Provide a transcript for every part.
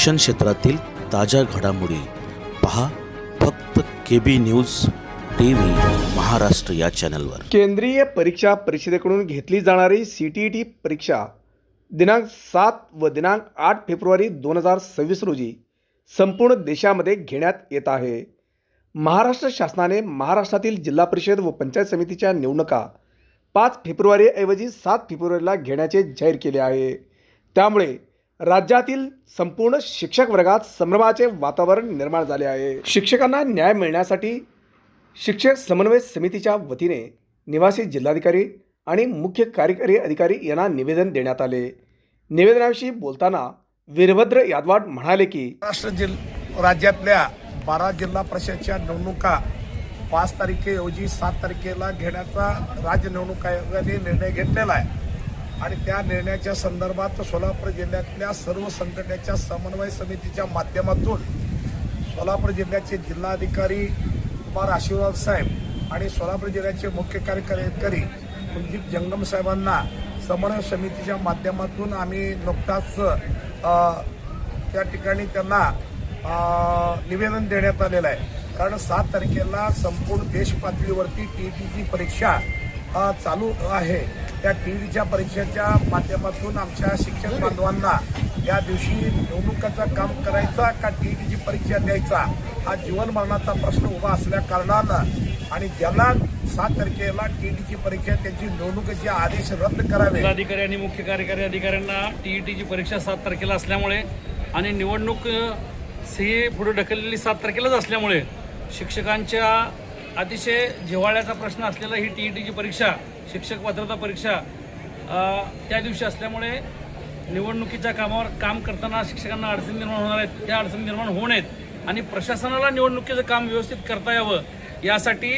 शिक्षण क्षेत्रातील ताज्या घडामोडी पहा फक्त KB न्यूज TV महाराष्ट्र या चॅनलवर। केंद्रीय परीक्षा परिषदेकडून घेतली जाणारी CTET परीक्षा दिनांक 7 व दिनांक 8 फेब्रुवारी 2026 रोजी संपूर्ण देशामध्ये घेण्यात येत आहे। महाराष्ट्र शासनाने महाराष्ट्रातील जिल्हा परिषद व पंचायत समितीच्या निवडणुका 5 फेब्रुवारी ऐवजी 7 फेब्रुवारीला घेण्याचे जाहीर केले आहे। त्यामुळे राज्यातील संपूर्ण शिक्षक वर्गात संभ्रमाचे वातावरण निर्माण झाले आहे। शिक्षकांना न्याय मिळण्यासाठी शिक्षक समन्वय समितीच्या वतीने निवासी जिल्हाधिकारी आणि मुख्य कार्यकारी अधिकारी यांना निवेदन देण्यात आले। निवेदनाविषयी बोलताना वीरभद्र यादवाड म्हणाले की महाराष्ट्र राज्यातल्या 12 जिल्हा परिषदच्या निवडणुका 5 तारखेऐवजी 7 तारखेला घेण्याचा राज्य निवडणूक आयोगाने निर्णय घेतलेला आहे आणि त्या निर्णयाच्या संदर्भात सोलापूर जिल्ह्यातल्या सर्व संघटनेच्या समन्वय समितीच्या माध्यमातून सोलापूर जिल्ह्याचे जिल्हाधिकारी कुमार आशीर्वाद साहेब आणि सोलापूर जिल्ह्याचे मुख्य कार्यकारी अधिकारी कुलदीप जंगम साहेबांना समन्वय समितीच्या माध्यमातून आम्ही नुकताच त्या ठिकाणी त्यांना निवेदन देण्यात आलेलं आहे। कारण 7 तारखेला संपूर्ण देश पातळीवरती TETची परीक्षा चालू आहे। त्या TETच्या परीक्षेच्या माध्यमातून आमच्या शिक्षक बांधवांना या दिवशी निवडणुकाचं काम करायचा का TETची परीक्षा द्यायचा हा जीवन मरणाचा प्रश्न उभा असल्या कारणानं आणि ज्यांना 7 तारखेला TETची परीक्षा त्यांची निवडणुकीचे आदेश रद्द करावे। जिल्हाधिकारी आणि मुख्य कार्यकारी अधिकाऱ्यांना TETची परीक्षा 7 तारखेला असल्यामुळे आणि निवडणूक ही पुढे ढकललेली 7 तारखेलाच असल्यामुळे शिक्षकांच्या अतिशय जिव्हाळ्याचा प्रश्न असलेला ही TETची परीक्षा शिक्षक पात्रता परीक्षा त्या दिवशी असल्यामुळे निवडणुकीच्या कामावर काम करताना शिक्षकांना अडचणी निर्माण होणार आहेत। त्या अडचणी निर्माण होऊ नयेत आणि प्रशासनाला निवडणुकीचं काम व्यवस्थित करता यावं यासाठी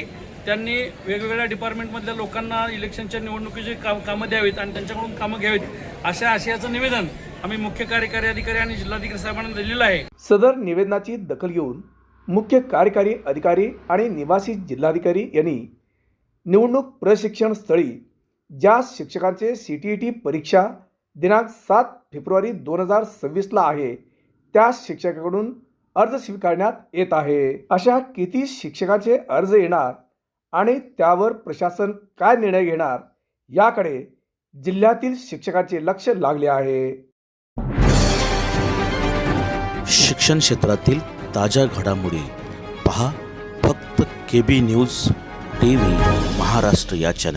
त्यांनी वेगवेगळ्या डिपार्टमेंटमधल्या लोकांना इलेक्शनच्या निवडणुकीची कामं द्यावीत आणि त्यांच्याकडून कामं घ्यावीत अशा आशयाचं निवेदन आम्ही मुख्य कार्यकारी अधिकारी आणि जिल्हाधिकारी साहेबांना दिलेलं आहे। सदर निवेदनाची दखल घेऊन मुख्य कार्यकारी अधिकारी आणि निवासी जिल्हाधिकारी यांनी निवडणूक प्रशिक्षण स्थळी ज्या शिक्षकांचे CTET परीक्षा दिनांक 7 फेब्रुवारी 2026ला आहे त्या शिक्षकाकडून अर्ज स्वीकारण्यात येत आहे। अशा किती शिक्षकांचे अर्ज येणार आणि त्यावर प्रशासन काय निर्णय घेणार याकडे जिल्ह्यातील शिक्षकांचे लक्ष लागले आहे। शिक्षण क्षेत्रातील ताज्या घडामोडी पहा फक्त KB न्यूज TV महाराष्ट्र या चॅनल।